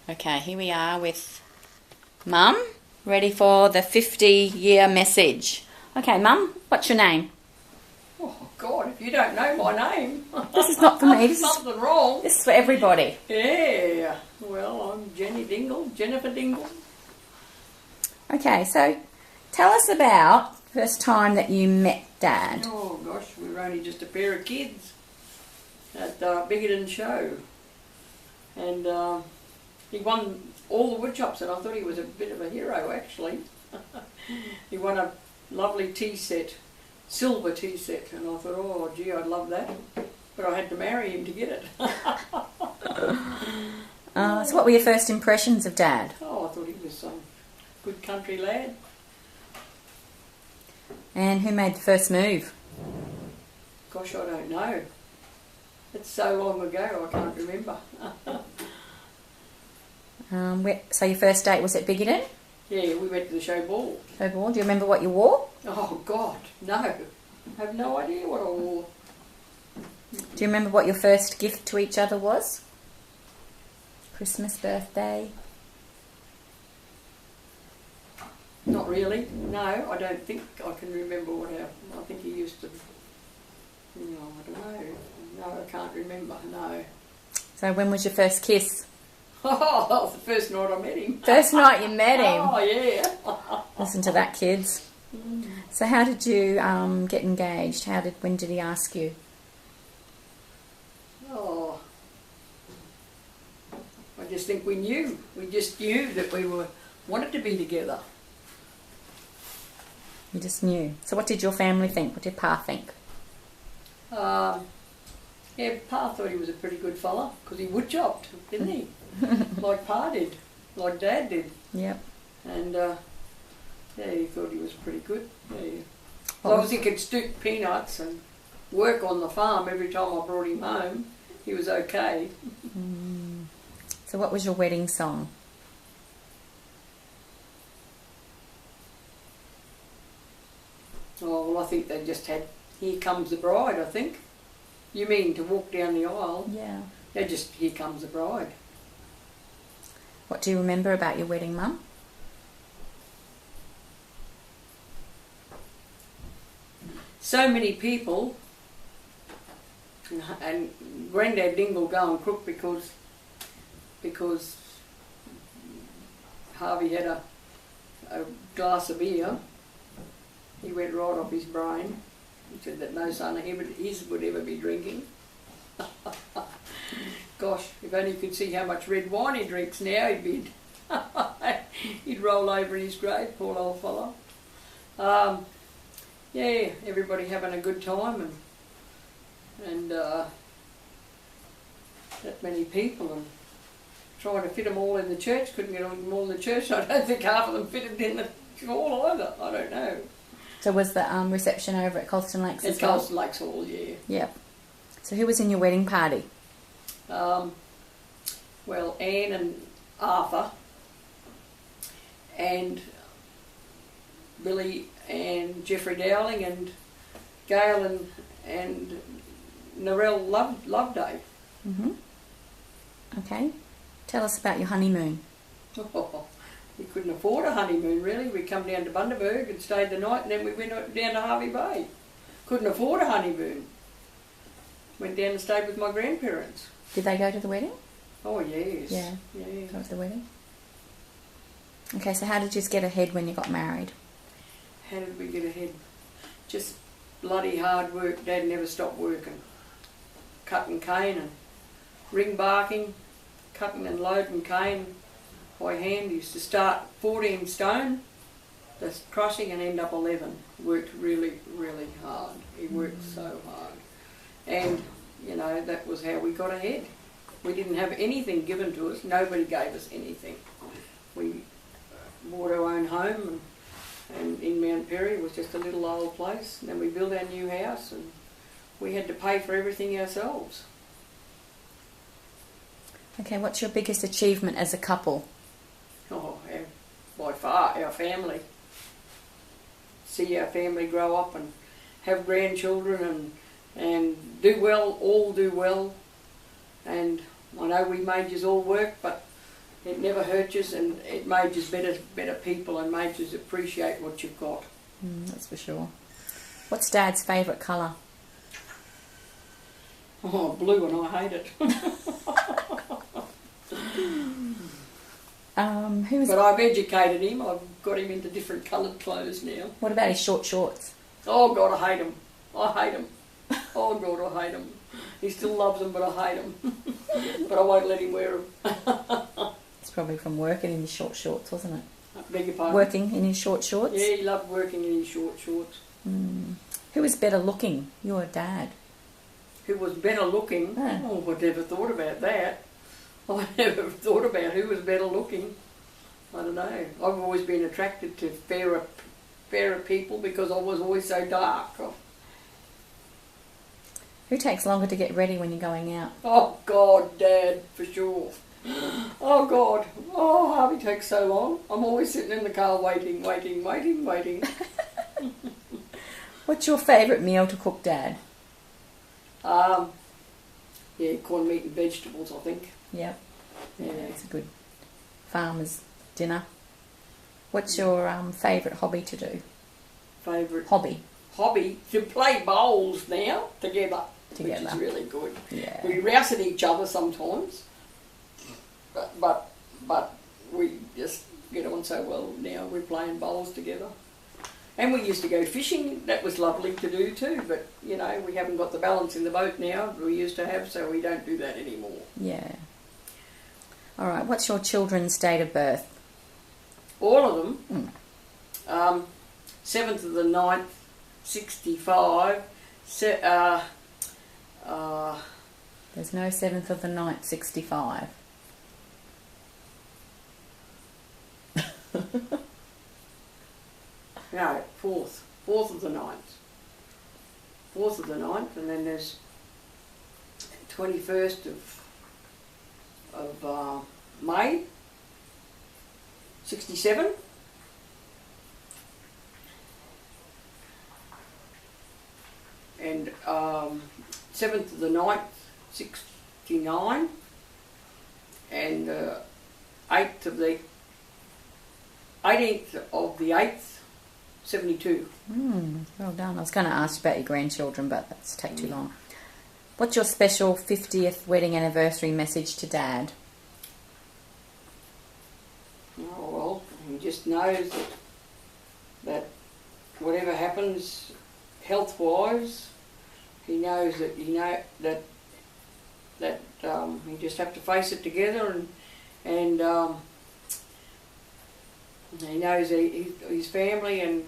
Okay, here we are with Mum, ready for the 50-year message. Okay, Mum, what's your name? Oh, God, if you don't know my name... This is not for me. There's something wrong. This is for everybody. Yeah. Well, I'm Jenny Dingle, Jennifer Dingle. Okay, so tell us about the first time that you met Dad. Oh, gosh, we were only just a pair of kids at Biggerton Show. And he won all the wood chops, and I thought he was a bit of a hero, actually. He won a lovely tea set, silver tea set, and I thought, oh, gee, I'd love that. But I had to marry him to get it. So what were your first impressions of Dad? Oh, I thought he was some good country lad. And who made the first move? Gosh, I don't know. It's so long ago, I can't remember. So your first date was at Biggerton? Yeah, we went to the show ball. Show ball. Do you remember what you wore? Oh, God, no. I have no idea what I wore. Do you remember what your first gift to each other was? Christmas, birthday? Not really. No, I don't think I can remember what I think he used to... No, I don't know. No, I can't remember, no. So when was your first kiss? Oh, that was the first night I met him. First night you met him? Oh, yeah. Listen to that, kids. So how did you get engaged? When did he ask you? Oh, I just think we knew. We just knew that we wanted to be together. You just knew. So what did your family think? What did Pa think? Yeah, Pa thought he was a pretty good fella because he wood chopped, didn't he? Like Pa did, like Dad did. Yep. And yeah, he thought he was pretty good. Yeah. As long as he could stoop peanuts and work on the farm every time I brought him home, he was okay. So what was your wedding song? Oh, well, I think they just had Here Comes the Bride, I think. You mean to walk down the aisle? Yeah. They just Here Comes the Bride. What do you remember about your wedding, Mum? So many people, and Grandad Dingle going crook because Harvey had a glass of beer. He went right off his brain. He said that no son of his would ever be drinking. Gosh, if only you could see how much red wine he drinks now, he'd roll over in his grave, poor old fellow. Yeah, everybody having a good time and that many people and trying to fit them all in the church. Couldn't get them all in the church. I don't think half of them fitted in the hall either. I don't know. So was the reception over at Colston Lakes as well? At Colston Lakes Hall, yeah. Yep. So who was in your wedding party? Well, Anne and Arthur and Billy and Jeffrey Dowling and Gail and Narelle Loveday. Okay. Tell us about your honeymoon. Oh, we couldn't afford a honeymoon, really. We come down to Bundaberg and stayed the night, and then we went down to Harvey Bay. Couldn't afford a honeymoon. Went down and stayed with my grandparents. Did they go to the wedding? Oh, yes. Yeah. Yeah. Go to the wedding. Okay, so how did you get ahead when you got married? How did we get ahead? Just bloody hard work. Dad never stopped working. Cutting cane and ring barking, cutting and loading cane by hand. He used to start 14 stone, the crushing, and end up 11. Worked really, really hard. He worked so hard. And, you know, that was how we got ahead. We didn't have anything given to us. Nobody gave us anything. We bought our own home and in Mount Perry. It was just a little old place. And then we built our new house and we had to pay for everything ourselves. Okay, what's your biggest achievement as a couple? Oh, by far, our family. See our family grow up and have grandchildren and do well, all do well. And I know we made yous all work, but It never hurt you, and it made you better people and made you appreciate what you've got. That's for sure. What's Dad's favourite colour? Oh, blue, and I hate it. But I've educated him. I've got him into different coloured clothes now. What about his short shorts? Oh, God, I hate him. I hate him. Oh, God, I hate him. He still loves them, but I hate him. But I won't let him wear them. It's probably from working in his short shorts, wasn't it? I beg your pardon? Working in his short shorts? Yeah, he loved working in his short shorts. Who was better looking, your dad? Who was better looking? Yeah. Oh, I never thought about that. I never thought about who was better looking. I don't know. I've always been attracted to fairer people because I was always so dark. Who takes longer to get ready when you're going out? Oh, God, Dad, for sure. Oh, God. Oh, Harvey takes so long. I'm always sitting in the car waiting. What's your favourite meal to cook, Dad? Yeah, corned meat and vegetables, I think. Yep. Yeah. It's a good farmer's dinner. What's your favourite hobby to do? Favourite hobby? To play bowls now together. Which is really good. Yeah. We rouse at each other sometimes, but we just get on so well now. We're playing bowls together. And we used to go fishing. That was lovely to do too, but you know, we haven't got the balance in the boat now that we used to have, so we don't do that anymore. Yeah. All right, what's your children's date of birth? All of them. 7th of the 9th, 65. There's no 7th of the 9th, 65. No, 4th of the 9th. 4th of the 9th, and then there's 21st of May, 67. And 7th of the 9th, 69. And 8th of the 18th of the 8th, 72. Well done. I was going to ask you about your grandchildren, but that's take too long. What's your special 50th wedding anniversary message to Dad? Oh, well, he just knows that whatever happens health-wise, he knows that he just have to face it together, and he knows that his family and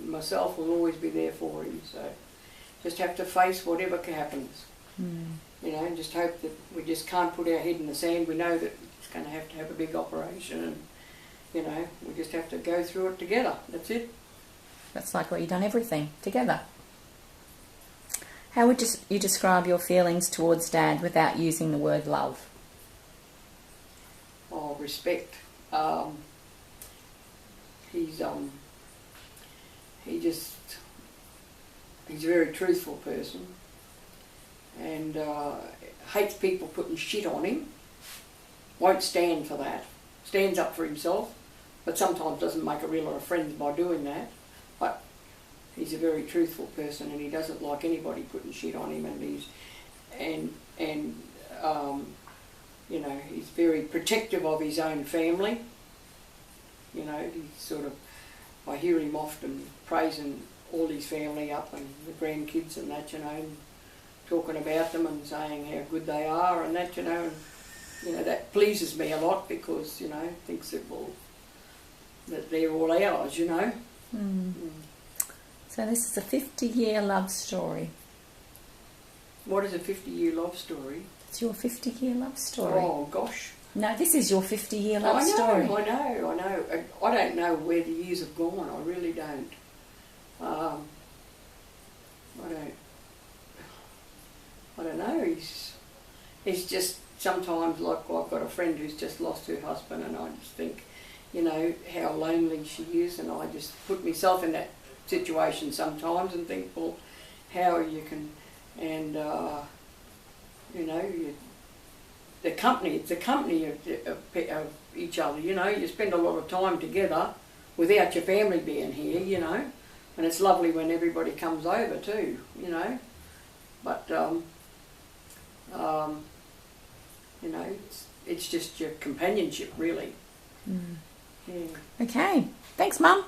myself will always be there for him. So just have to face whatever happens. You know, and just hope that we just can't put our head in the sand. We know that it's going to have a big operation, and you know, we just have to go through it together. That's it. That's like what you've done everything together. How would you describe your feelings towards Dad without using the word love? Oh, respect. He's a very truthful person, and hates people putting shit on him. Won't stand for that. Stands up for himself, but sometimes doesn't make a real lot of friends by doing that. But he's a very truthful person, and he doesn't like anybody putting shit on him. And you know, he's very protective of his own family. You know, I hear him often praising all his family up and the grandkids and that, you know, and talking about them and saying how good they are and that, you know, and, you know, that pleases me a lot because, you know, thinks that they're all ours, you know. So this is a 50-year love story. What is a 50-year love story? It's your 50-year love story. Oh, gosh. No, this is your 50-year love story. I know. I don't know where the years have gone. I really don't. I don't know. He's just sometimes, like, I've got a friend who's just lost her husband, and I just think, you know, how lonely she is, and I just put myself in that situation sometimes and think, well, how you can, and you know, the company. It's the company of each other. You know, you spend a lot of time together without your family being here. You know, and it's lovely when everybody comes over too. You know, but you know, it's just your companionship really. Mm. Yeah. Okay. Thanks, Mum.